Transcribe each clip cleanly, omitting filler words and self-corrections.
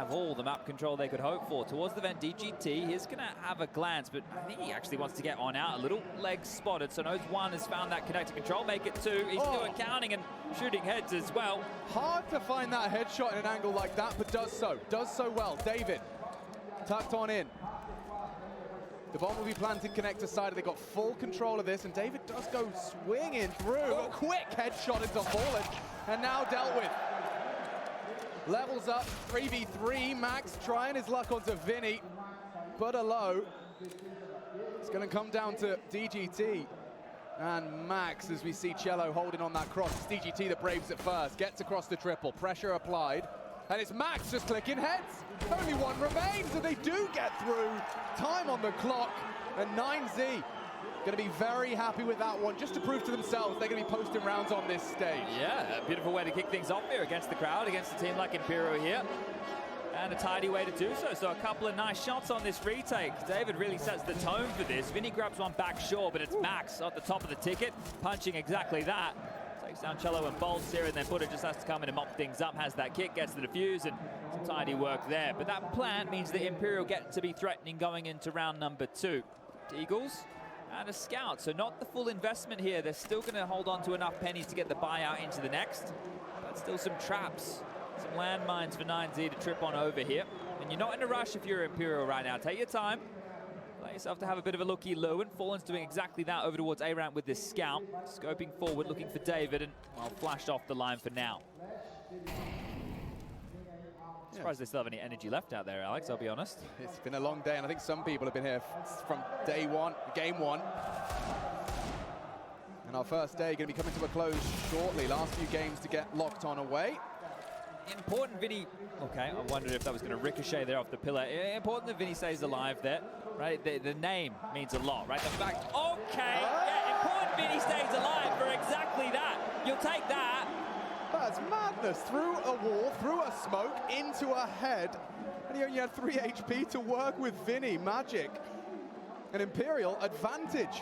have all the map control they could hope for. Towards the vent, DGT, he's going to have a glance, but I think he actually wants to get on out. A little leg spotted, so Nose 1 has found that connector control, make it 2. He's doing counting and shooting heads as well. Hard to find that headshot in an angle like that, but does so well. David, tucked on in. The bomb will be planted connector side. They got full control of this, and David does go swinging through. A quick headshot into Fallen, and now dealt with. Levels up, 3v3. Max trying his luck onto Vinny, but a low. It's going to come down to DGT and Max as we see Cello holding on that cross. It's DGT that braves it first, gets across the triple, pressure applied, and it's Max just clicking heads. Only one remains, and they do get through. Time on the clock, and 9Z going to be very happy with that one, just to prove to themselves they're going to be posting rounds on this stage. Yeah, a beautiful way to kick things off here against the crowd, against a team like Imperial here. And a tidy way to do so. So a couple of nice shots on this retake. David really sets the tone for this. Vinny grabs one back short, but it's Max at the top of the ticket, punching exactly that. Takes down Cello and Bolts here, and then Buddha just has to come in and mop things up, has that kick, gets the defuse, and some tidy work there. But that plant means that Imperial get to be threatening going into round number 2. Eagles and a scout, so not the full investment here. They're still going to hold on to enough pennies to get the buyout into the next, but still some traps, some landmines for 9Z to trip on over here. And you're not in a rush if you're Imperial right now. Take your time. Allow yourself to have a bit of a looky-loo, and Fallen's doing exactly that over towards A-ramp with this scout. Scoping forward, looking for David, and, well, flashed off the line for now. Surprised they still have any energy left out there, Alex, I'll be honest. It's been a long day, and I think some people have been here from day one, game one. And our first day going to be coming to a close shortly. Last few games to get locked on away. Important Vinny, okay, I wondered if that was going to ricochet there off the pillar. Important that Vinny stays alive there, right? The name means a lot, right? The fact, okay, yeah, important Vinny stays alive for exactly that. You'll take that. That's madness. Through a wall, through a smoke, into a head. And he only had 3 HP to work with Vinny. Magic. An Imperial advantage.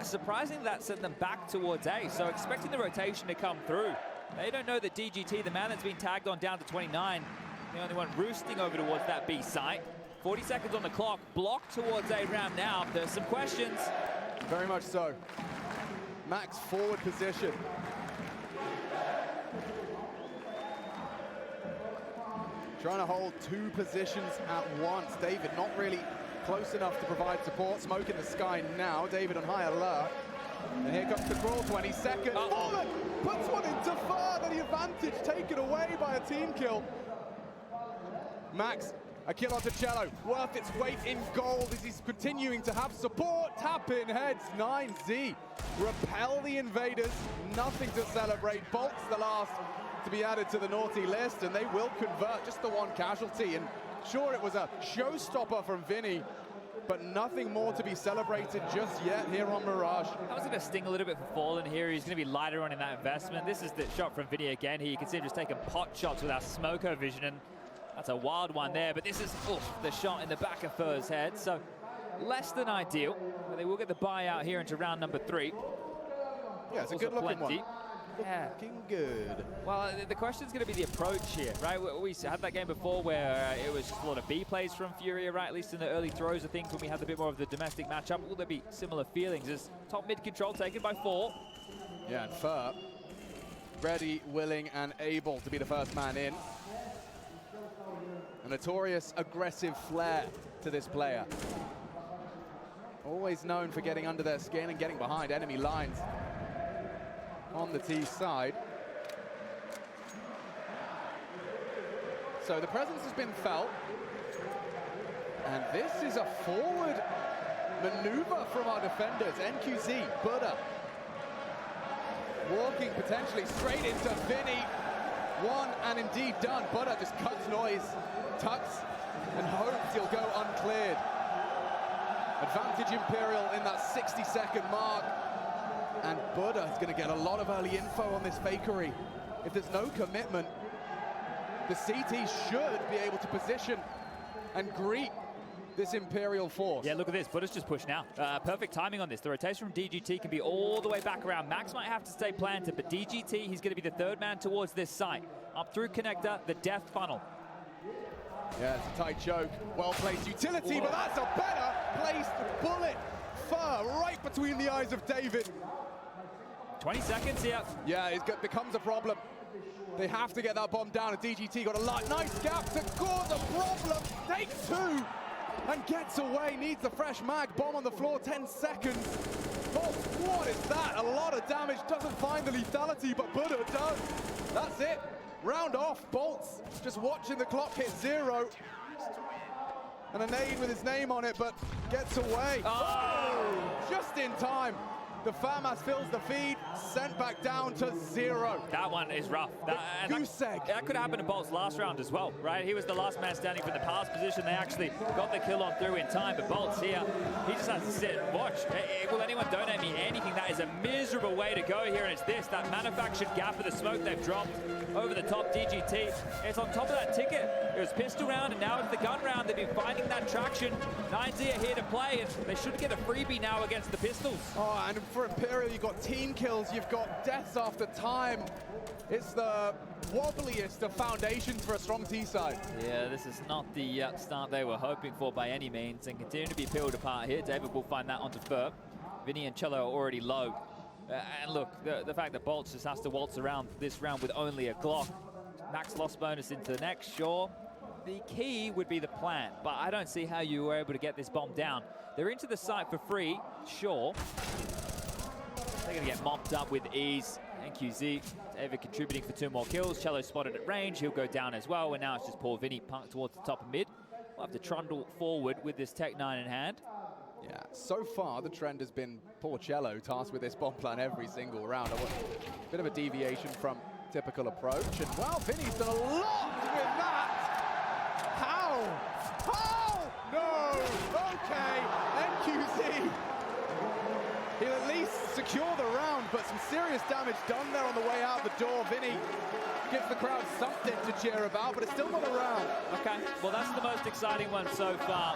Surprising that sent them back towards A, so expecting the rotation to come through. They don't know that DGT, the man that's been tagged on down to 29, the only one roosting over towards that B site. 40 seconds on the clock, blocked towards A-ramp now. There's some questions. Very much so. Max forward position. Trying to hold 2 positions at once. David not really close enough to provide support. Smoke in the sky now. David on high alert. And here comes the crawl, 20 seconds. Fallen puts one into far, then the advantage taken away by a team kill. Max, a kill onto Cello. Worth its weight in gold as he's continuing to have support. Tap in heads, 9Z. Repel the invaders, nothing to celebrate. Bolts the last to be added to the naughty list, and they will convert just the one casualty. And sure, it was a showstopper from Vinny, but nothing more to be celebrated just yet here on Mirage. That was going to sting a little bit for Fallen here. He's going to be lighter on in that investment. This is the shot from Vinny again here. You can see him just taking pot shots with our Smoko vision, and that's a wild one there. But this is the shot in the back of Fur's head, so less than ideal. But they will get the buyout here into round number 3. Yeah, it's a good-looking one. Yeah. Looking good. Well, the question is going to be the approach here, right? We had that game before where it was just a lot of B plays from Furia, right? At least in the early throws of things when we had a bit more of the domestic matchup. Will there be similar feelings as top mid control taken by 4? Yeah, and Fur ready, willing, and able to be the first man in. A notorious aggressive flair to this player. Always known for getting under their skin and getting behind enemy lines on the T side. So the presence has been felt. And this is a forward maneuver from our defenders. NQZ, Buddha. Walking potentially straight into Vinny. One and indeed done. Buddha just cuts noise, tucks, and hopes he'll go uncleared. Advantage Imperial in that 60-second mark. And Buddha is going to get a lot of early info on this fakery. If there's no commitment, the CT should be able to position and greet this Imperial force. Yeah, look at this. Buddha's just pushed now. Perfect timing on this. The rotation from DGT can be all the way back around. Max might have to stay planted, but DGT, he's going to be the 3rd man towards this site. Up through connector, the death funnel. Yeah, it's a tight choke. Well-placed utility, but that's a better placed bullet. Fur right between the eyes of David. 20 seconds here. Yeah, it becomes a problem. They have to get that bomb down, and DGT got a nice gap to cause a problem. Takes two and gets away. Needs the fresh mag. Bomb on the floor, 10 seconds. Bolt, what is that? A lot of damage. Doesn't find the lethality, but Buddha does. That's it. Round off. Bolt's just watching the clock hit 0. And a nade with his name on it, but gets away. Oh! Just in time. The FAMAS fills the feed, sent back down to 0. That one is rough. Goose egg. That could happen in Bolt's last round as well, right? He was the last man standing from the pass position. They actually got the kill on through in time, but Bolt's here. He just has to sit and watch. Will anyone donate me anything? That is a miserable way to go here, and it's this, that manufactured gap of the smoke they've dropped over the top. DGT, it's on top of that ticket. It was pistol round, and now it's the gun round. They've been finding that traction. 9Z are here to play, and they should get a freebie now against the pistols. Oh, and for Imperial, you've got team kills, you've got deaths after time. It's the wobbliest of foundations for a strong T side. Yeah, this is not the start they were hoping for by any means, and continue to be peeled apart here. David will find that onto Fur. Vinny and Cello are already low. And look, the fact that Bolts just has to waltz around this round with only a Glock. Max loss bonus into the next, sure. The key would be the plant, but I don't see how you were able to get this bomb down. They're into the site for free, sure. They're going to get mopped up with ease. NQZ, David contributing for 2 more kills. Cello spotted at range. He'll go down as well. And now it's just poor Vinny punked towards the top of mid. We'll have to trundle forward with this Tech 9 in hand. Yeah, so far the trend has been poor Cello tasked with this bomb plan every single round. A bit of a deviation from typical approach. And wow, Vinny's done a lot with that. How? How? No. Okay. NQZ. He'll at least secure the round, but some serious damage done there on the way out the door. Vinny gives the crowd something to cheer about, but it's still not a round. Okay, well that's the most exciting one so far.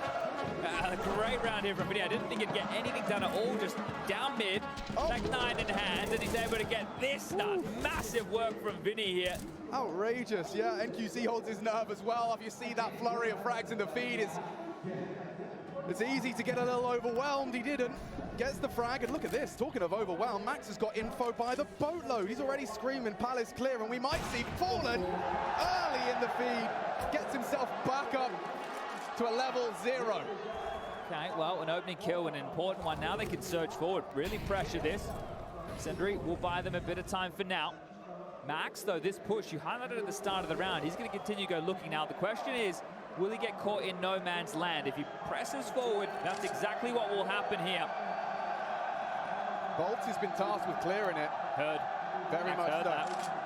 A great round here from Vinny. I didn't think he'd get anything done at all, just down mid, Tech 9 in hand, and he's able to get this done. Massive work from Vinny here. Outrageous, yeah. NQZ holds his nerve as well. If you see that flurry of frags in the feed, it's easy to get a little overwhelmed. He didn't. Gets the frag, and look at this. Talking of overwhelmed, Max has got info by the boatload. He's already screaming Palace clear, and we might see Fallen early in the feed. Gets himself back up to a level 0. Okay, well, an opening kill, an important one. Now they can surge forward, really pressure this. Sendry will buy them a bit of time for now. Max, though, this push, you highlighted at the start of the round, he's going to continue to go looking now. The question is, will he get caught in no man's land? If he presses forward, that's exactly what will happen here. Bolts has been tasked with clearing it. Heard. Very Max much heard so. that.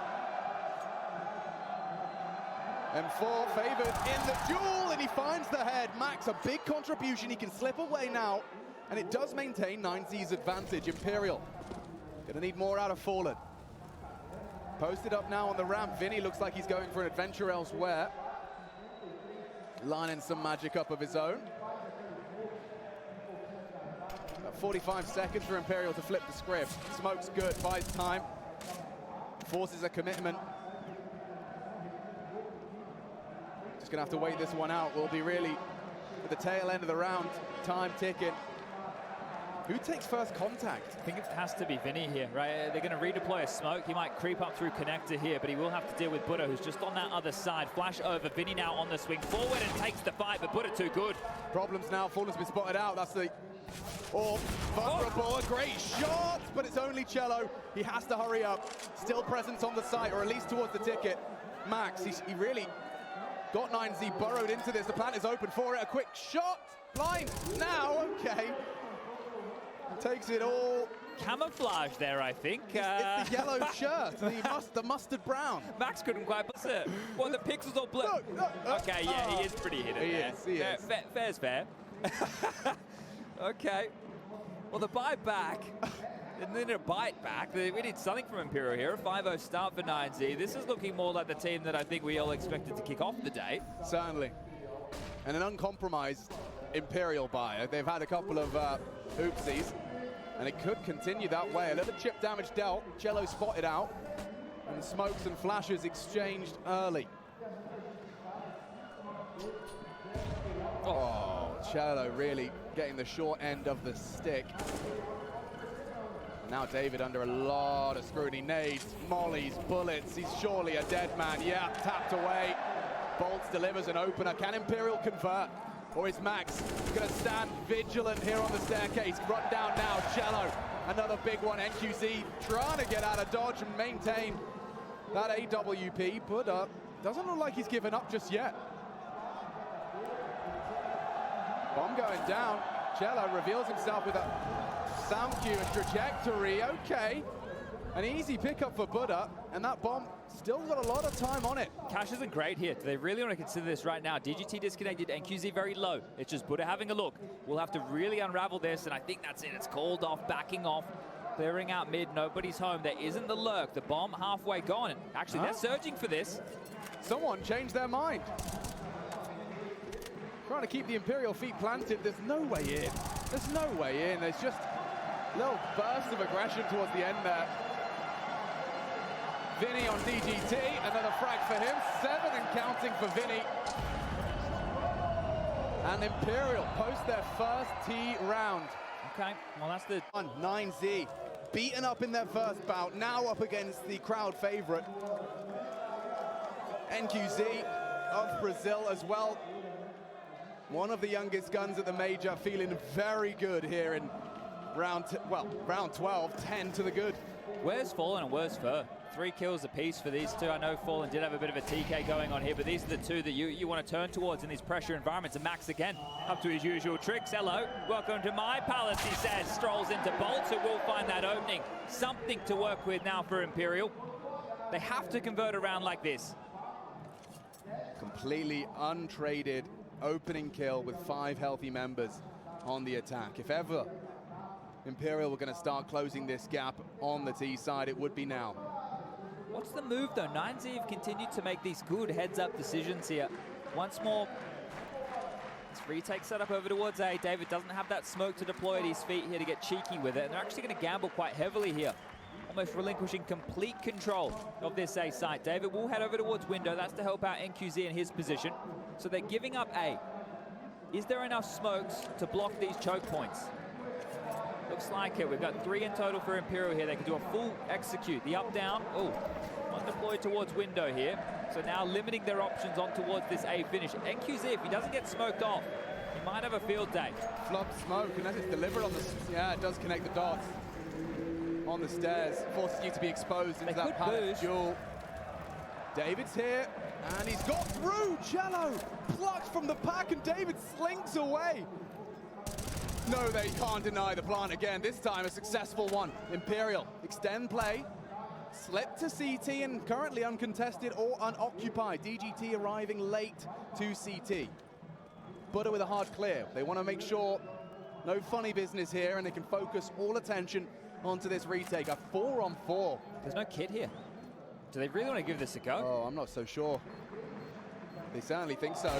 M4 favored in the duel, and he finds the head. Max, a big contribution. He can slip away now, and it does maintain 9Z's advantage. Imperial gonna need more out of Fallen. Posted up now on the ramp. Vinny looks like he's going for an adventure elsewhere. Lining some magic up of his own. About 45 seconds for Imperial to flip the script. Smoke's good, buys time. Forces a commitment. Just gonna have to wait this one out. We'll be really at the tail end of the round. Time ticking. Who takes first contact? I think it has to be Vinny here, right? They're going to redeploy a smoke. He might creep up through connector here, but he will have to deal with Buddha, who's just on that other side. Flash over. Vinny now on the swing forward and takes the fight, but Buddha too good. Problems now. Fallen's been spotted out. That's the... Oh, vulnerable. A great shot, but it's only Cello. He has to hurry up. Still presence on the site, or at least towards the ticket. Max, he really got 9Z burrowed into this. The plant is open for it. A quick shot. Blind now. Okay. Takes it all. Camouflage there, I think. It's the yellow shirt, the mustard brown. Max couldn't quite pass it. Well, the pixels all blue. Okay, yeah, he is pretty hidden there. He is. Fair's fair. Okay. Well, the buy back, and then a bite back. We need something from Imperial here. A 5-0 start for 9Z. This is looking more like the team that I think we all expected to kick off the day. Certainly. And an uncompromised Imperial buyer. They've had a couple of oopsies, and it could continue that way. A little chip damage dealt. Cello spotted out, and smokes and flashes exchanged early. Cello really getting the short end of the stick. Now David under a lot of scrutiny. Nades, mollies, bullets. He's surely a dead man. Yeah, tapped away. Bolts delivers an opener. Can Imperial convert? Or is Max going to stand vigilant here on the staircase? Run down now, Cello. Another big one. NQZ trying to get out of dodge and maintain that AWP. But doesn't look like he's given up just yet. Bomb going down. Cello reveals himself with a sound cue and trajectory. Okay. An easy pickup for Buddha, and that bomb still got a lot of time on it. Cash isn't great here. Do they really want to consider this right now? DGT disconnected, NQZ very low. It's just Buddha having a look. We'll have to really unravel this, and I think that's it. It's called off, backing off, clearing out mid. Nobody's home. There isn't the lurk. The bomb halfway gone. And actually, they're surging for this. Someone changed their mind. Trying to keep the Imperial feet planted. There's no way in. There's no way in. There's just a little burst of aggression towards the end there. Vinny on DGT, another frag for him. 7 and counting for Vinny. And Imperial post their first T round. Okay, well that's the 9Z, beaten up in their first bout, now up against the crowd favorite. NQZ of Brazil as well. One of the youngest guns at the major, feeling very good here in round 12, 10 to the good. Where's Fallen and where's Fur? 3 kills apiece for these two. I know Fallen did have a bit of a TK going on here, but these are the two that you want to turn towards in these pressure environments. And Max again, up to his usual tricks. Hello, welcome to my palace, he says. Strolls into Bolts, who will find that opening. Something to work with now for Imperial. They have to convert around like this. Completely untraded opening kill with 5 healthy members on the attack. If ever Imperial were going to start closing this gap on the T side, it would be now. What's the move though? 9Z have continued to make these good heads-up decisions here. Once more, this retake set up over towards A. David doesn't have that smoke to deploy at his feet here to get cheeky with it, and they're actually going to gamble quite heavily here, almost relinquishing complete control of this A site. David will head over towards window. That's to help out NQZ in his position. So they're giving up A. Is there enough smokes to block these choke points? Looks like it. We've got 3 in total for Imperial here. They can do a full execute. The up-down. Oh, one deployed towards window here. So now limiting their options on towards this A finish. NQZ, if he doesn't get smoked off, he might have a field day. Flub smoke, and as it's delivered on the... Yeah, it does connect the dots on the stairs. Forces you to be exposed into that pallet duel. David's here, and he's got through. Cello plucked from the pack, and David slinks away. No, they can't deny the plant again. This time a successful one. Imperial extend play, slip to CT, and currently uncontested or unoccupied. DGT arriving late to CT. Buddha with a hard clear. They want to make sure no funny business here, and they can focus all attention onto this retake. A 4-on-4. There's no kit here. Do they really want to give this a go? Oh, I'm not so sure. They certainly think so.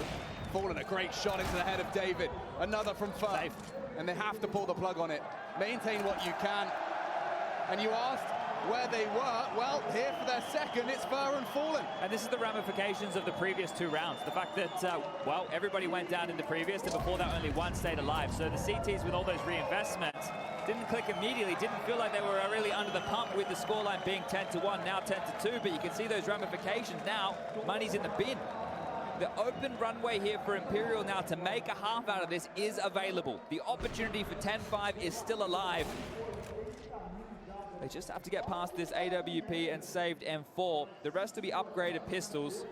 Fallen a great shot into the head of David. Another from Fur. Safe. And they have to pull the plug on it. Maintain what you can. And you asked where they were. Well, here for their second, it's Fur and Fallen. And this is the ramifications of the previous 2 rounds. The fact that, well, everybody went down in the previous, and before that only 1 stayed alive. So the CTs with all those reinvestments didn't click immediately, didn't feel like they were really under the pump with the scoreline being 10-1, now 10-2, but you can see those ramifications now. Money's in the bin. The open runway here for Imperial now to make a half out of this is available. The opportunity for 10-5 is still alive. They just have to get past this AWP and saved M4. The rest will be upgraded pistols.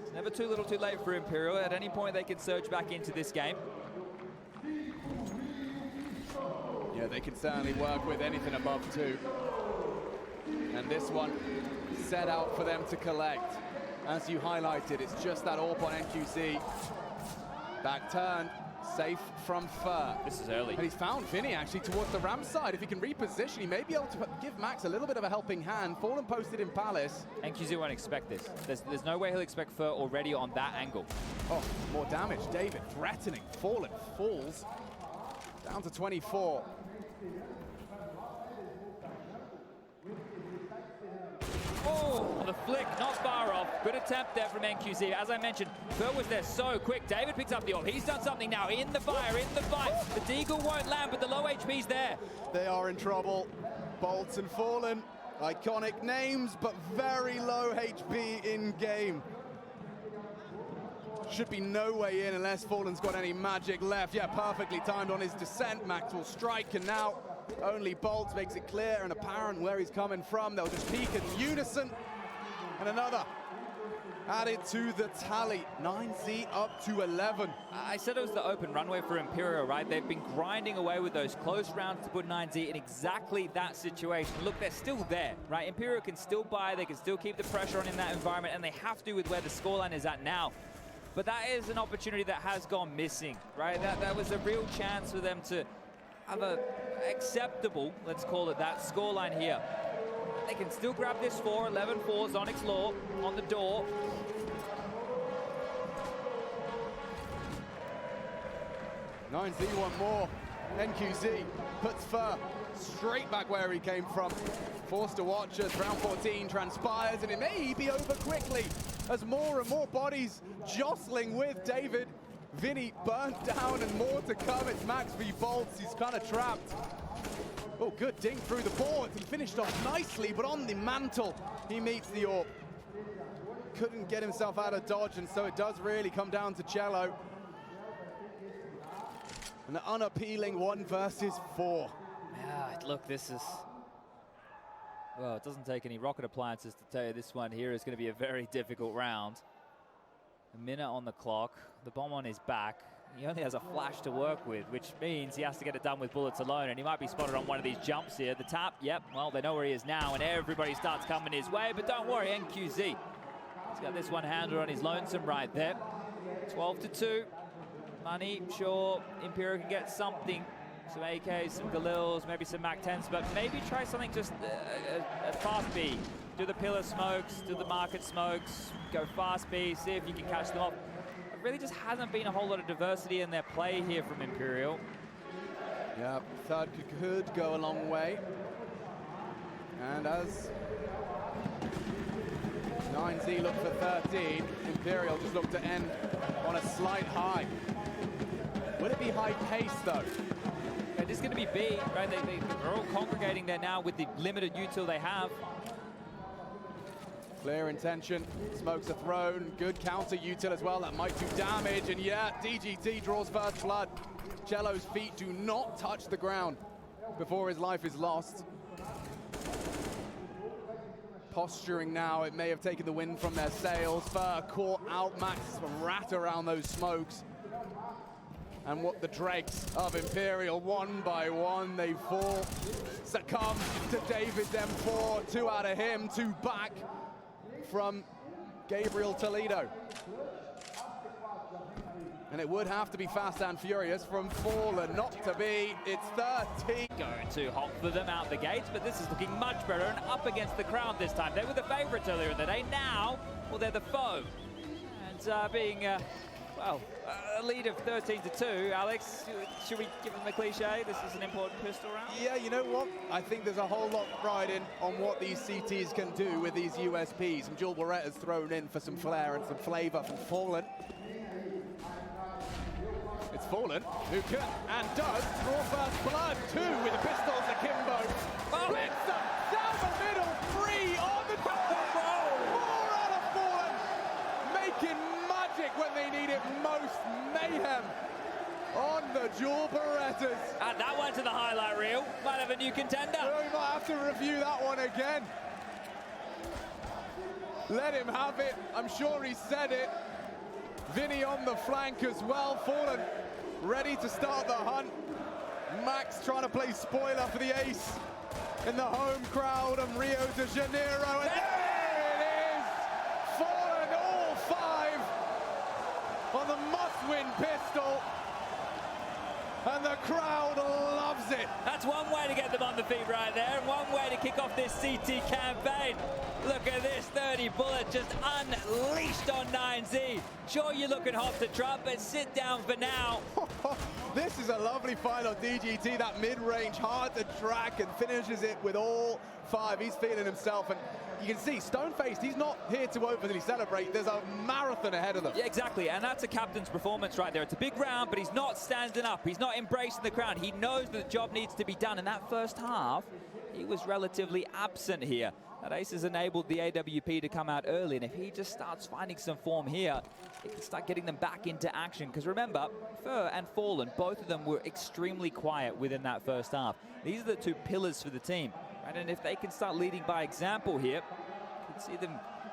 It's never too little too late for Imperial. At any point they can surge back into this game. Yeah, they can certainly work with anything above 2. And this one set out for them to collect. As you highlighted, it's just that AWP on NQZ. Back turn, safe from Fur. This is early. And he's found Vinny actually towards the ramp side. If he can reposition, he may be able to give Max a little bit of a helping hand. Fallen posted in Palace. NQZ won't expect this. There's no way he'll expect Fur already on that angle. Oh, more damage. David threatening. Fallen falls down to 24. Oh, the flick, not far off. Good attempt there from NQZ. As I mentioned, Phil was there so quick. David picks up the orb. He's done something now. In the fire, in the fight. The Deagle won't land, but the low HP's there. They are in trouble. Bolts and Fallen, iconic names, but very low HP in game. Should be no way in unless Fallen's got any magic left. Yeah, perfectly timed on his descent. Max will strike, and now only Bolts makes it clear and apparent where he's coming from. They'll just peek in unison. And another added to the tally. 9Z up to 11. I said it was the open runway for Imperial, right? They've been grinding away with those close rounds to put 9Z in exactly that situation. Look, they're still there, right? Imperial can still buy, they can still keep the pressure on in that environment, and they have to with where the scoreline is at now. But that is an opportunity that has gone missing, right? That was a real chance for them to have a acceptable, let's call it that, scoreline here. They can still grab this 11-4, Zonic's Law on the door. Nine Z want more. NQZ puts Fur straight back where he came from. Forced to watch as round 14 transpires, and it may be over quickly as more and more bodies jostling with David. Vinny burnt down and more to come. It's Max v Bolts. He's kind of trapped. Oh, good ding through the boards. He finished off nicely, but on the mantle, he meets the orb. Couldn't get himself out of dodge, and so it does really come down to Cello. An unappealing 1 versus 4. Yeah, look, this is... Well, it doesn't take any rocket appliances to tell you this one here is going to be a very difficult round. A minute on the clock. The bomb on his back. He only has a flash to work with, which means he has to get it done with bullets alone, and he might be spotted on one of these jumps here. The tap, yep, well, they know where he is now, and everybody starts coming his way, but don't worry, NQZ. He's got this one handled on his lonesome right there. 12-2. Money, sure, Imperial can get something. Some AKs, some Galils, maybe some MAC-10s, but maybe try something just a fast B. Do the pillar smokes, do the market smokes, go fast B, see if you can catch them off. It really just hasn't been a whole lot of diversity in their play here from Imperial. Yeah, third could go a long way. And as 9Z look for 13, Imperial just look to end on a slight high. Will it be high pace though? It is going to be B, right? They're all congregating there now with the limited util they have. Clear intention, smokes are thrown, good counter util as well, that might do damage, and yeah, DGT draws first blood. Cello's feet do not touch the ground before his life is lost. Posturing now, it may have taken the wind from their sails. Fur caught out, Max rat around those smokes. And what the dregs of Imperial, one by one, they fall, succumb to David, them 4, 2 out of him, 2 back from Gabriel Toledo. And it would have to be fast and furious from Fallen, not to be. It's 13. Going too hot for them out the gates, but this is looking much better and up against the crowd this time. They were the favorites earlier in the day. Now, well, they're the foe. And being, well, a lead of 13-2, Alex, should we give them the cliche? This is an important pistol round? Yeah, you know what? I think there's a whole lot riding on what these CTs can do with these USPs. Some dual Berettas thrown in for some flair and some flavor from Fallen. It's Fallen, who can and does draw first blood. 2 with the pistols akimbo. Blitz them down the middle, 3 on the top. 4 out of Fallen, making magic when they need it most. Mayhem on the dual Berettas. Add that one to the highlight reel. Might have a new contender. We might have to review that one again. Let him have it. I'm sure he said it. Vinny on the flank as well. Fallen ready to start the hunt. Max trying to play spoiler for the ace in the home crowd of Rio de Janeiro. And there it is! Fallen all 5 on the must-win pistol. And the crowd loves it. That's one way to get them on the feet right there, and one way to kick off this CT campaign. Look at this, 30 bullets just unleashed on 9Z. Sure, you're looking hot to trot, but sit down for now. This is a lovely final DGT, that mid-range, hard to track, and finishes it with all 5. He's feeling himself, and you can see, stone-faced, he's not here to overly celebrate. There's a marathon ahead of them. Yeah, exactly, and that's a captain's performance right there. It's a big round, but he's not standing up. He's not embracing the crown. He knows that the job needs to be done. In that first half, he was relatively absent here. That ace has enabled the AWP to come out early, and if he just starts finding some form here, it can start getting them back into action. Because remember, Fur and Fallen, both of them were extremely quiet within that first half. These are the two pillars for the team. Right? And if they can start leading by example here, you can see them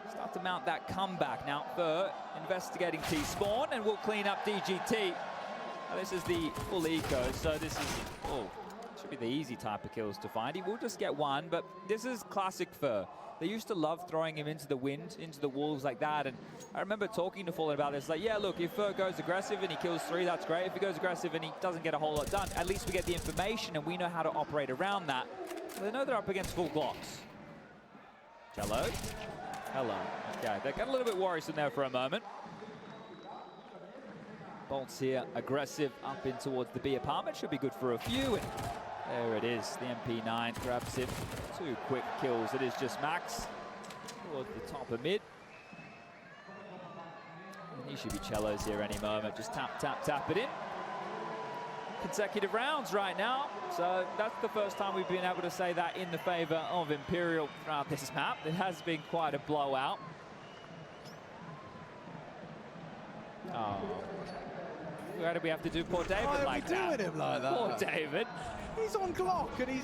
start to mount that comeback. Now, Fur investigating T-Spawn, and we'll clean up DGT. Now, this is the full eco, so this is... Oh. Should be the easy type of kills to find. He will just get one, but this is classic Fur. They used to love throwing him into the wind, into the wolves like that, and I remember talking to Fallen about this, like, yeah, look, if Fur goes aggressive and he kills 3, that's great. If he goes aggressive and he doesn't get a whole lot done, at least we get the information and we know how to operate around that. They know they're up against full Glocks. Cello. Hello. Okay, they got a little bit worrisome there for a moment. Bolts here, aggressive up in towards the B apartment. Should be good for a few. And there it is. The MP9 grabs him. 2 quick kills. It is just Max towards the top of mid. And he should be cellos here any moment. Just tap, tap, tap it in. Consecutive rounds right now. So that's the first time we've been able to say that in the favor of Imperial throughout this map. It has been quite a blowout. Oh. Why do we have to do poor David like that? Why are we doing him like that? Poor David. He's on Glock and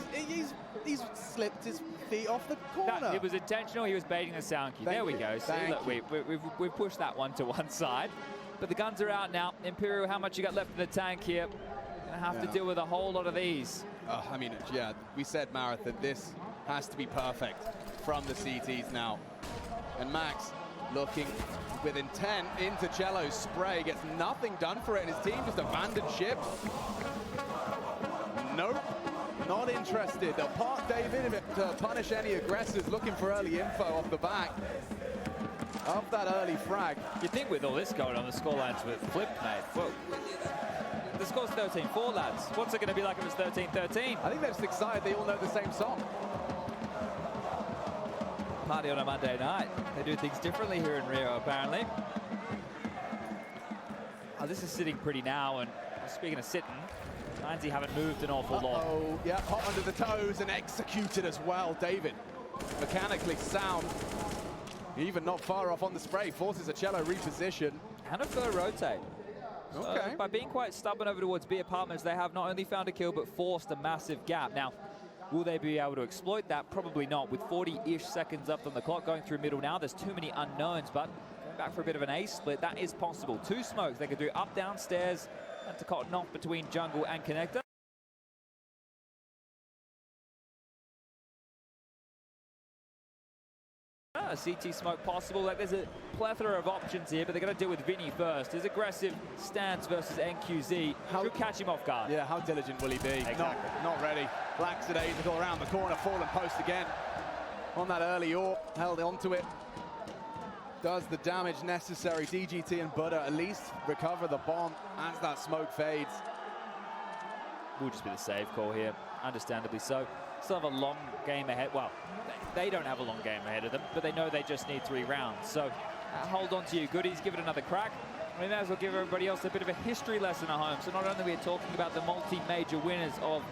he's slipped his feet off the corner. It was intentional. He was baiting the sound cue. There we go. See, look, we've pushed that one to one side. But the guns are out now. Imperial, how much you got left in the tank here? Gonna have to deal with a whole lot of these. I mean, yeah, we said Marathon. This has to be perfect from the CTs now. And Max looking with intent into Cello's spray, gets nothing done for it, and his team just abandoned ship. Nope, not interested. They'll park David to punish any aggressors looking for early info off the back of that early frag. You'd think with all this going on, the scorelines were flipped, mate. Well, the score's 13-4, lads. What's it going to be like if it's 13-13? I think they're just excited they all know the same song. Party on a Monday night. They do things differently here in Rio, apparently. Oh, this is sitting pretty now, and speaking of sitting, 9Z haven't moved an awful lot. Oh, yeah, hot under the toes and executed as well. David, mechanically sound, even not far off on the spray, forces a Cello reposition. And a Fur rotate. Okay. So by being quite stubborn over towards B apartments, they have not only found a kill, but forced a massive gap. Now, will they be able to exploit that? Probably not. With 40-ish seconds up on the clock going through middle now, there's too many unknowns, but going back for a bit of an ace split, that is possible. 2 smokes they could do up, downstairs, and to cotton off between jungle and connector. A CT smoke possible. Like, there's a plethora of options here, but they're going to deal with Vinny first. His aggressive stance versus NQZ could catch him off guard. Yeah, how diligent will he be? Exactly. Not ready. Lackadaisical around the corner, fallen post again. On that early AWP, held onto it. Does the damage necessary. DGT and Butter at least recover the bomb as that smoke fades. Will just be the save call here, understandably so. Still have a long game ahead. Well, they don't have a long game ahead of them, but they know they just need 3 rounds. So hold on to you goodies, give it another crack. We may as well give everybody else a bit of a history lesson at home. So not only are we talking about the multi-major winners of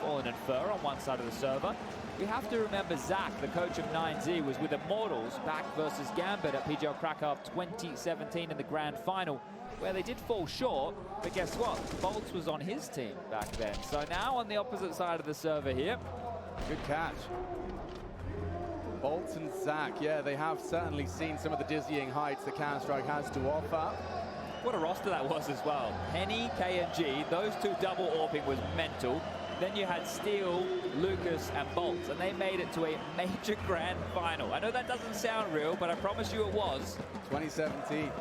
Fallen and Fur on one side of the server, we have to remember Zach, the coach of 9Z, was with Immortals back versus Gambit at PGL Krakow 2017 in the grand final, where they did fall short, but guess what? Bolts was on his team back then. So now on the opposite side of the server here. Good catch. Bolts and Zach, yeah, they have certainly seen some of the dizzying heights that Counter-Strike has to offer. What a roster that was as well. Penny, KNG, those 2 double AWPing was mental. Then you had Steel, Lucas, and Bolts, and they made it to a major grand final. I know that doesn't sound real, but I promise you it was. 2017.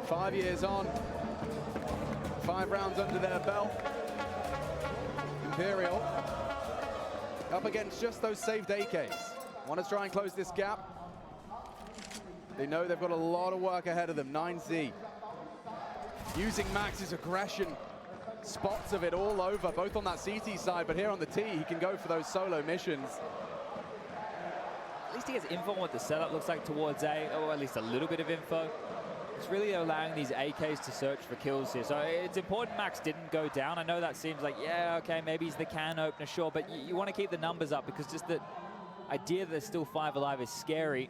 5 years on, 5 rounds under their belt. Imperial up against just those saved AKs. Want to try and close this gap. They know they've got a lot of work ahead of them. 9Z using Max's aggression spots of it all over, both on that CT side, but here on the T, he can go for those solo missions. At least he gets info on what the setup looks like towards A, or at least a little bit of info. It's really allowing these AKs to search for kills here. So it's important Max didn't go down. I know that seems like, yeah, okay, maybe he's the can opener, sure, but you want to keep the numbers up because just the idea that there's still 5 alive is scary.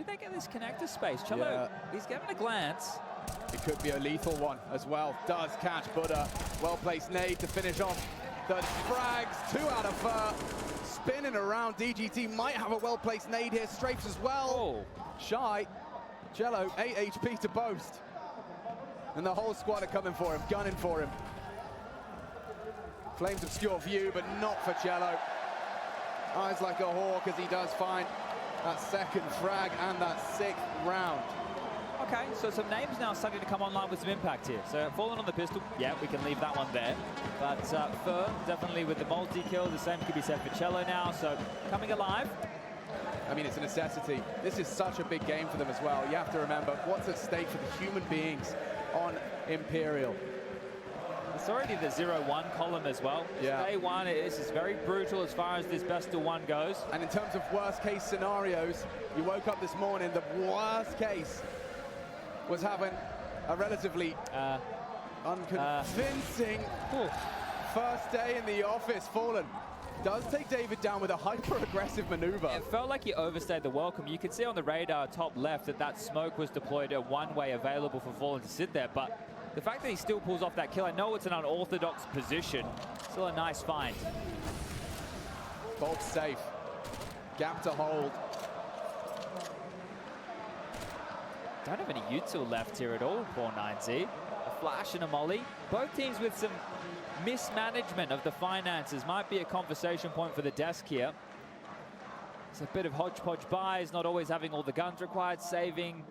They get this connector space. Cello, he's getting a glance. It could be a lethal one as well. Does catch Buddha. Well-placed nade to finish off the frags. 2 out of spinning around. DGT might have a well-placed nade here. Strafes as well. Oh. Shy. Cello, 8 HP to boast. And the whole squad are coming for him, gunning for him. Flames obscure view, but not for Cello. Eyes like a hawk as he does find that second frag and that 6th round. Okay, so some names now starting to come online with some impact here. So Fallen on the pistol, yeah, we can leave that one there. But Fur, definitely with the multi-kill, the same could be said for Cello now, so coming alive. I mean, it's a necessity. This is such a big game for them as well. You have to remember what's at stake for the human beings on Imperial. It's already the 0-1 column as well. Yeah. Day 1, this is very brutal as far as this best of 1 goes. And in terms of worst case scenarios, you woke up this morning, the worst case was having a relatively unconvincing first day in the office. Fallen does take David down with a hyper-aggressive maneuver. It felt like he overstayed the welcome. You could see on the radar top left that smoke was deployed at one-way available for Fallen to sit there, but the fact that he still pulls off that kill, I know it's an unorthodox position, still a nice find. Bolt safe, gap to hold. Don't have any util left here at all, poor 9Z. A flash and a molly. Both teams with some mismanagement of the finances might be a conversation point for the desk here. It's a bit of hodgepodge buys, not always having all the guns required, saving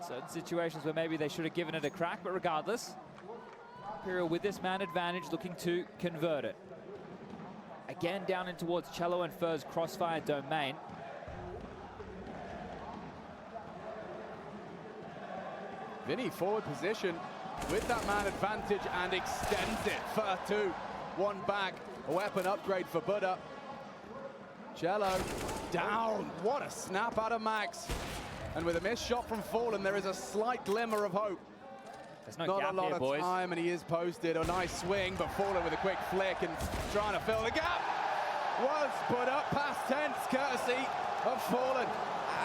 certain situations where maybe they should have given it a crack, but regardless, Imperial with this man advantage looking to convert it. Again down in towards Cello and Fur's crossfire domain. Vinny forward position with that man advantage and extends it. Fur 2, 1 back, a weapon upgrade for Buddha. Cello down, what a snap out of Max. And with a missed shot from Fallen, there is a slight glimmer of hope. There's no Not gap a lot here, of boys. time, and he is posted. A nice swing, but Fallen with a quick flick and trying to fill the gap. Was put up past tense, courtesy of Fallen.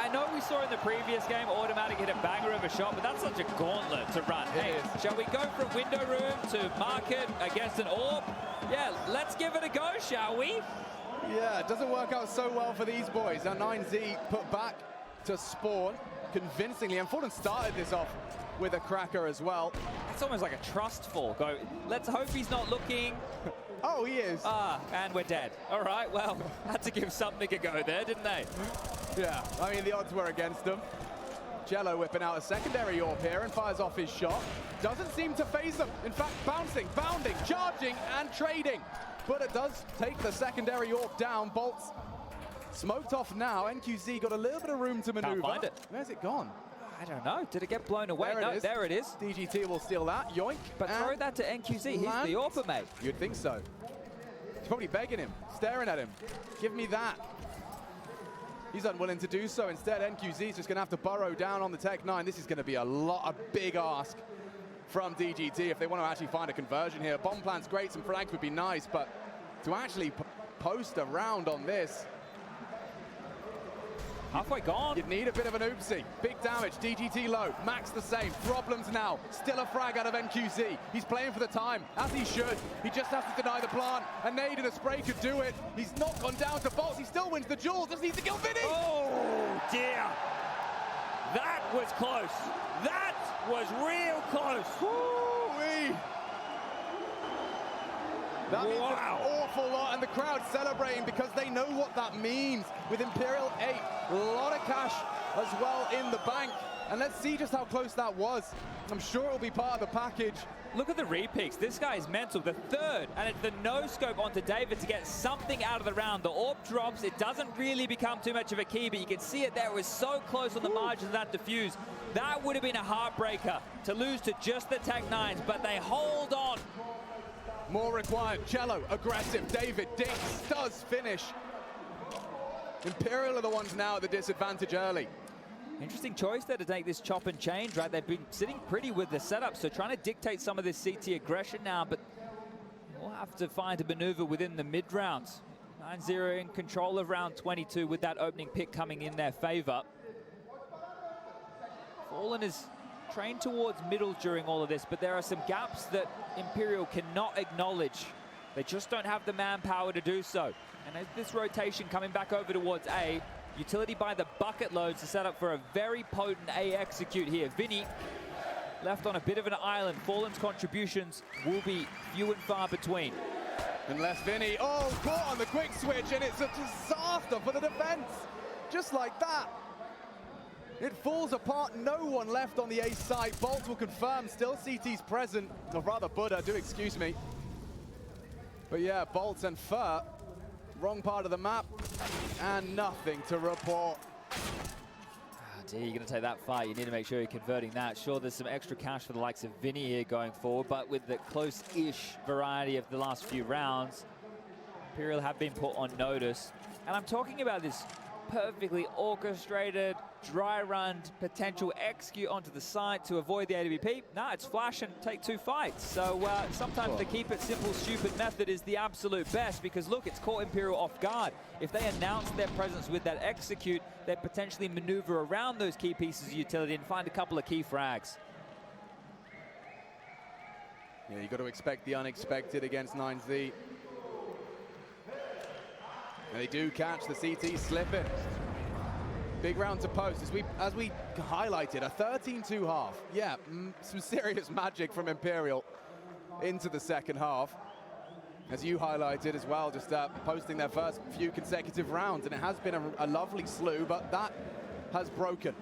I know we saw in the previous game, Automatic hit a banger of a shot, but that's such a gauntlet to run. Hey, shall we go from window room to market against an orb? Yeah, let's give it a go, shall we? Yeah, it doesn't work out so well for these boys. Now 9Z put back to spawn convincingly, and Fallen started this off with a cracker as well. It's almost like a trust fall. Go, let's hope he's not looking. Oh, he is. And we're dead. All right, well, had to give something a go there, didn't they? Yeah, I mean, the odds were against them. Cello whipping out a secondary AWP here and fires off his shot. Doesn't seem to phase them. In fact, bouncing, bounding, charging, and trading. But it does take the secondary AWP down. Bolts smoked off now. NQZ got a little bit of room to maneuver. Can't find it. Where's it gone? I don't know. Did it get blown away? There it is. There it is. DGT will steal that. Yoink. But throw that to NQZ. He's the AWP, mate. You'd think so. He's probably begging him, staring at him. Give me that. He's unwilling to do so. Instead, NQZ's just going to have to burrow down on the Tech 9. This is going to be a big ask from DGT if they want to actually find a conversion here. Bomb plant's great, some frags would be nice, but to actually post a round on this, halfway gone. you'd need a bit of an oopsie. Big damage, DGT low, Max the same. Problems now, still a frag out of NQZ. He's playing for the time, as he should. He just has to deny the plant. A nade and a spray could do it. He's not gone down to bolts, he still wins the duel, just needs to kill Vinny. Oh, dear. That was close. That was real close. Woo-wee. That means an awful lot, and the crowd celebrating because they know what that means. With Imperial 8, a lot of cash as well in the bank. And let's see just how close that was. I'm sure it'll be part of the package. Look at the repeats. This guy is mental. The third, and it's the no-scope onto David to get something out of the round. The orb drops. It doesn't really become too much of a key, but you can see it there. It was so close on the margins of that defuse. That would have been a heartbreaker to lose to just the Tech 9s, but they hold on. More required. Cello, aggressive. David Dinks does finish. Imperial are the ones now at the disadvantage early. Interesting choice there to take this chop and change, right? They've been sitting pretty with the setup, so trying to dictate some of this CT aggression now, but we'll have to find a maneuver within the mid-rounds. 9-0 in control of round 22 with that opening pick coming in their favor. Fallen is trained towards middle during all of this, but there are some gaps that Imperial cannot acknowledge. They just don't have the manpower to do so. And as this rotation coming back over towards A, utility by the bucket loads to set up for a very potent A execute here. Vinny left on a bit of an island. Fallen's contributions will be few and far between. Unless Vinny, caught on the quick switch, and it's a disaster for the defense. Just like that. It falls apart, no one left on the A side. Bolt will confirm, still CT's present, or rather Buddha, do excuse me. But yeah, Bolt and Fur, wrong part of the map, and nothing to report. You're going to take that fight, you need to make sure you're converting that. Sure, there's some extra cash for the likes of Vinny here going forward, but with the close-ish variety of the last few rounds, Imperial have been put on notice. And I'm talking about this perfectly orchestrated, dry-run potential execute onto the side to avoid the AWP. No, it's flash and take 2 fights. So sometimes the keep it simple, stupid method is the absolute best, because look, it's caught Imperial off guard. If they announce their presence with that execute, they potentially maneuver around those key pieces of utility and find a couple of key frags. Yeah, you got to expect the unexpected against 9Z. And they do catch the CT slipping. Big round to post, as we highlighted, a 13-2 half. Yeah, some serious magic from Imperial into the second half. As you highlighted as well, just posting their first few consecutive rounds, and it has been a lovely slew, but that has broken.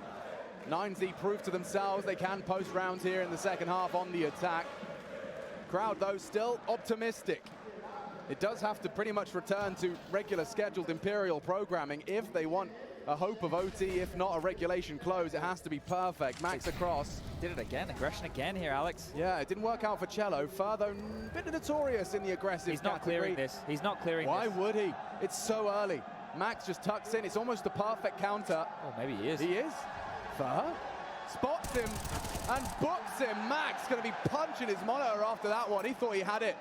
9Z proved to themselves they can post rounds here in the second half on the attack. Crowd, though, still optimistic. It does have to pretty much return to regular scheduled Imperial programming if they want a hope of OT, if not a regulation close. It has to be perfect. Max across. Did it again, aggression again here, Alex. Yeah, it didn't work out for Cello. Further, a bit notorious in the aggressive He's not category. clearing this. He's not clearing Why this. would he? It's so early. Max just tucks in. It's almost a perfect counter. Oh, maybe he is. He is. Fur spots him and books him. Max going to be punching his monitor after that one. He thought he had it.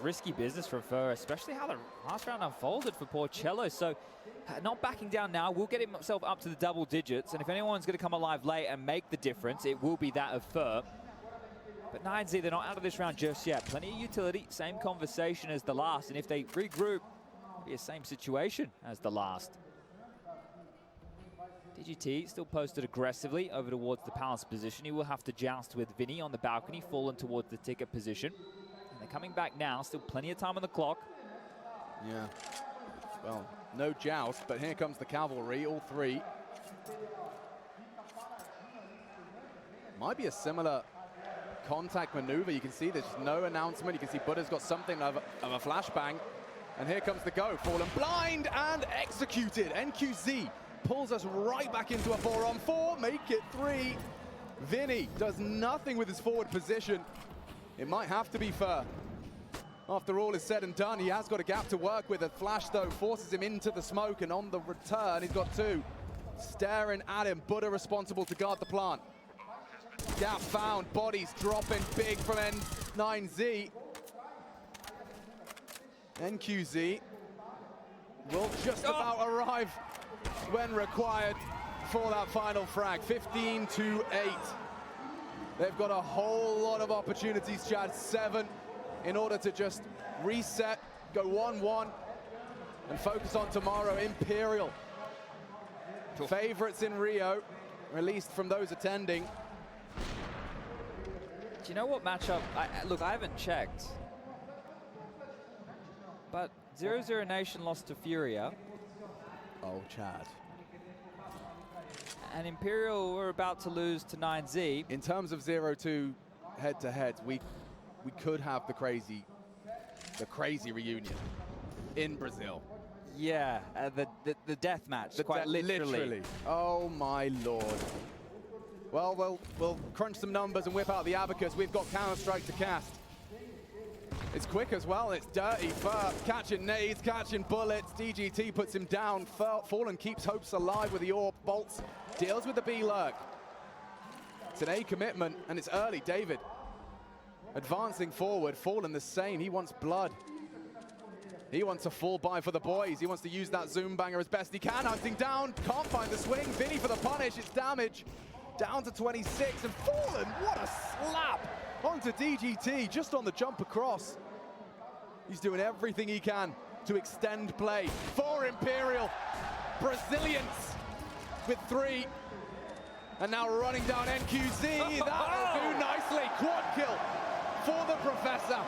Risky business from Fur, especially how the last round unfolded for poor Cello. So not backing down now, will get himself up to the double digits, and if anyone's going to come alive late and make the difference, it will be that of Fur. But 9Z, they're not out of this round just yet. Plenty of utility, same conversation as the last, and if they regroup, it'll be the same situation as the last. DGT still posted aggressively over towards the Palace position. He will have to joust with Vinny on the balcony, fallen towards the ticket position. And they're coming back now, still plenty of time on the clock. Yeah, well, no joust, but here comes the cavalry, all three. Might be a similar contact maneuver. You can see there's no announcement. You can see Buddha's got something of a flashbang. And here comes the go. Fallen blind and executed. NQZ pulls us right back into a 4-on-4. Make it 3. Vinny does nothing with his forward position. It might have to be Fur. After all is said and done, he has got a gap to work with. A flash, though, forces him into the smoke, and on the return, he's got 2. Staring at him. Buddha responsible to guard the plant. Gap found. Bodies dropping big from N9Z. NQZ will just about arrive when required for that final frag. 15-8. They've got a whole lot of opportunities, Chad. 7 in order to just reset, go 1-1, and focus on tomorrow. Imperial, favorites in Rio, released from those attending. Do you know what matchup? Look, I haven't checked, but 0-0 Nation lost to Furia. Oh, Chad. And Imperial were about to lose to 9Z. In terms of 0-2 head-to-heads, we could have the crazy reunion in Brazil. Yeah, the death match, quite literally. Oh my lord. Well, we'll crunch some numbers and whip out the abacus. We've got Counter-Strike to cast. It's quick as well, it's dirty. Catching nades, catching bullets. DGT puts him down. Fallen keeps hopes alive with the orb. Bolts deals with the B-lurk. It's an A commitment, and it's early. David advancing forward. Fallen the same. He wants blood. He wants a full buy for the boys. He wants to use that zoom banger as best he can. Hunting down, can't find the swing. Vinny for the punish, it's damage. Down to 26, and Fallen, what a slap onto DGT, just on the jump across. He's doing everything he can to extend play for Imperial. Brazilians with 3. And now running down NQZ. That'll do nicely. Quad kill for the Professor.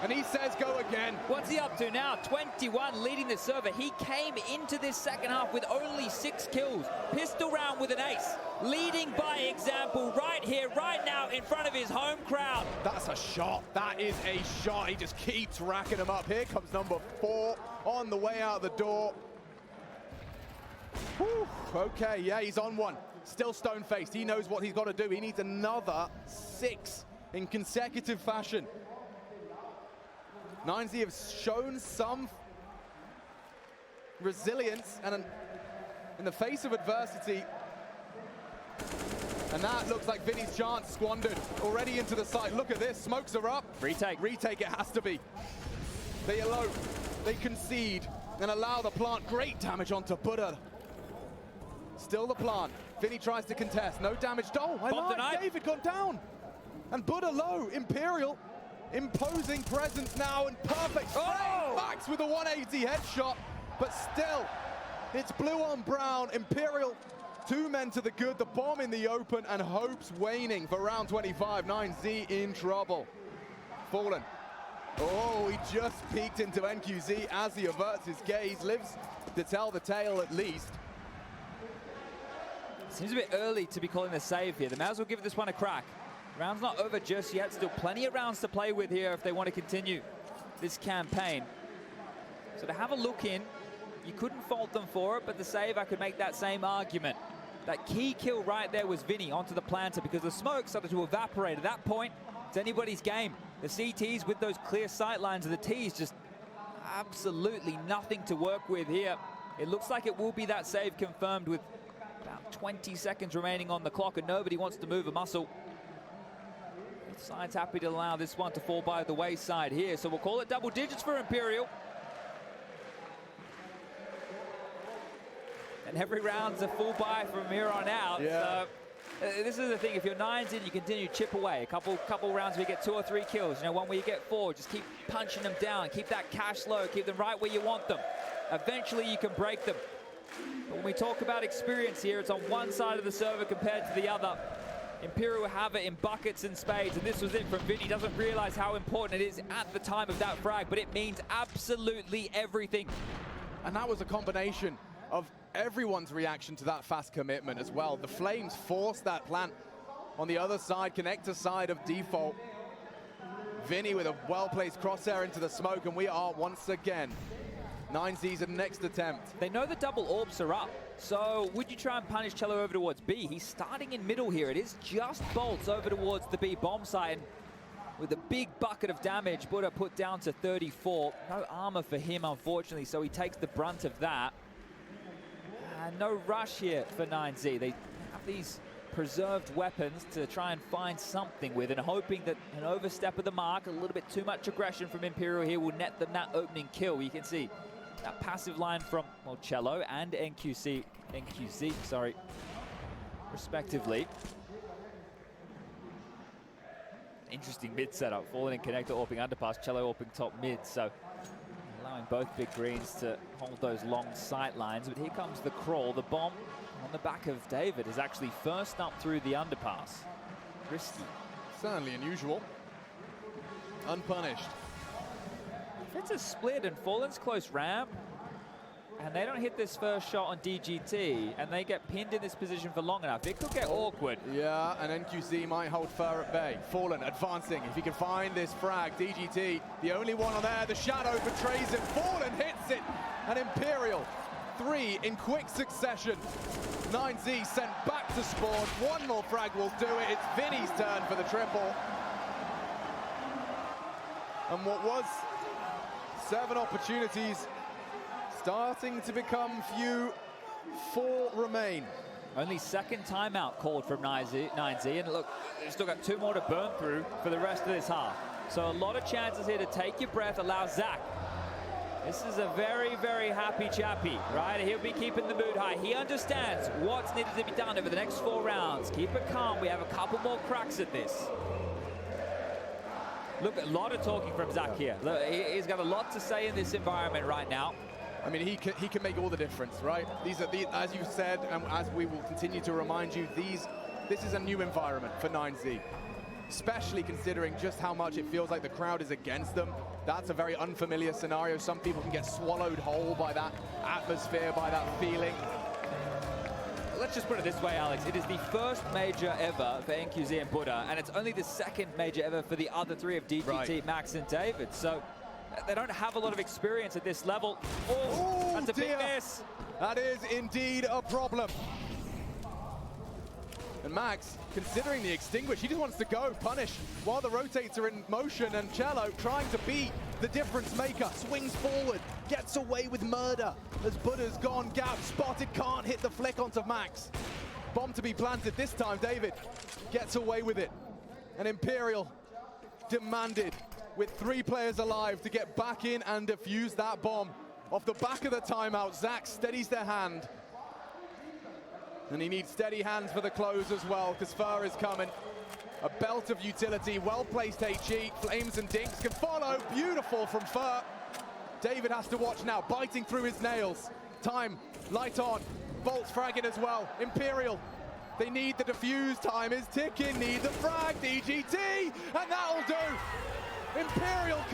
And he says go again. What's he up to now? 21 leading the server. He came into this second half with only 6 kills. Pistol round with an ace. Leading by example right here, right now in front of his home crowd. That's a shot. That is a shot. He just keeps racking them up. Here comes number 4 on the way out the door. Whew. Okay, yeah, he's on one. Still stone-faced. He knows what he's got to do. He needs another 6 in consecutive fashion. 9Z have shown some resilience and in the face of adversity. And that looks like Vinny's chance squandered. Already into the site. Look at this. Smokes are up. Retake. Retake it has to be. They elope. They concede and allow the plant. Great damage onto Buddha. Still the plant. Vinny tries to contest. No damage. Oh, I lied. David gone down. And Buddha low. Imperial imposing presence now and perfect. Oh! Max with a 180 headshot. But still, it's blue on brown. Imperial, 2 men to the good. The bomb in the open and hopes waning for round 25. 9Z in trouble. Fallen. Oh, he just peeked into NQZ as he averts his gaze. Lives to tell the tale at least. Seems a bit early to be calling the save here. They may as well give this one a crack. Round's not over just yet. Still plenty of rounds to play with here if they want to continue this campaign. So to have a look in, you couldn't fault them for it, but the save, I could make that same argument. That key kill right there was Vinny onto the planter because the smoke started to evaporate. At that point, it's anybody's game. The CTs with those clear sight lines of the Ts, just absolutely nothing to work with here. It looks like it will be that save confirmed with about 20 seconds remaining on the clock, and nobody wants to move a muscle. Both sides happy to allow this one to fall by the wayside here, so we'll call it double digits for Imperial. And every round's a full buy from here on out. Yeah. So this is the thing, if you're 9s in, you continue to chip away. A couple rounds where you get 2 or 3 kills. You know, one where you get 4, just keep punching them down, keep that cash low, keep them right where you want them. Eventually you can break them. But when we talk about experience here, it's on one side of the server compared to the other. Imperial have it in buckets and spades, and this was it from Vinny. Doesn't realize how important it is at the time of that frag, but it means absolutely everything. And that was a combination of everyone's reaction to that fast commitment as well. The Flames forced that plant on the other side, connector side of default. Vinny with a well-placed crosshair into the smoke, and we are once again 9Z's at next attempt. They know the double orbs are up, so would you try and punish Cello over towards B? He's starting in middle here. It is just bolts over towards the B bomb site, and with a big bucket of damage, Buddha put down to 34. No armor for him, unfortunately, so he takes the brunt of that. And no rush here for 9Z. They have these preserved weapons to try and find something with, and hoping that an overstep of the mark, a little bit too much aggression from Imperial here, will net them that opening kill. You can see that passive line from, well, Cello and NQZ, respectively. Interesting mid setup. Fallen in connector, AWPing underpass, Cello AWPing top mid, so allowing both big greens to hold those long sight lines. But here comes the crawl. The bomb on the back of David is actually first up through the underpass. Risky. Certainly unusual. Unpunished. If it's a split and Fallen's close ramp, and they don't hit this first shot on DGT, and they get pinned in this position for long enough, it could get awkward. Yeah, and NQZ might hold Fur at bay. Fallen advancing. If he can find this frag, DGT, the only one on there. The shadow betrays him. Fallen hits it. And Imperial, 3 in quick succession. 9Z sent back to spawn. One more frag will do it. It's Vinny's turn for the triple. And what was 7 opportunities starting to become few. 4 remain. Only second timeout called from 9Z, and look, they've still got 2 more to burn through for the rest of this half. So a lot of chances here to take your breath, allow Zach. This is a very, very happy chappy, right? He'll be keeping the mood high. He understands what's needed to be done over the next 4 rounds. Keep it calm. We have a couple more cracks at this. Look, a lot of talking from Zach here. Look, he's got a lot to say in this environment right now. I mean, he can make all the difference, right? These are as you said, and as we will continue to remind you, this is a new environment for 9Z. Especially considering just how much it feels like the crowd is against them. That's a very unfamiliar scenario. Some people can get swallowed whole by that atmosphere, by that feeling. Let's just put it this way, Alex. It is the first major ever for NQZ and Buddha, and it's only the second major ever for the other 3 of DGT, right. Max and David. So they don't have a lot of experience at this level. Oh, that's a big miss. That is indeed a problem. And Max, considering the extinguish, he just wants to go punish while the rotates are in motion, and Cello trying to be the difference maker, swings forward, gets away with murder as Buddha's gone, gap spotted, can't hit the flick onto Max. Bomb to be planted this time, David gets away with it. And Imperial demanded with 3 players alive to get back in and defuse that bomb. Off the back of the timeout, Zach steadies their hand. And he needs steady hands for the close as well, because Fur is coming. A belt of utility, well-placed HE. Flames and Dinks can follow. Beautiful from Fur. David has to watch now, biting through his nails. Time, light on. Bolt's fragging as well. Imperial, they need the defuse. Time is ticking, need the frag. DGT, and that'll do. Imperial can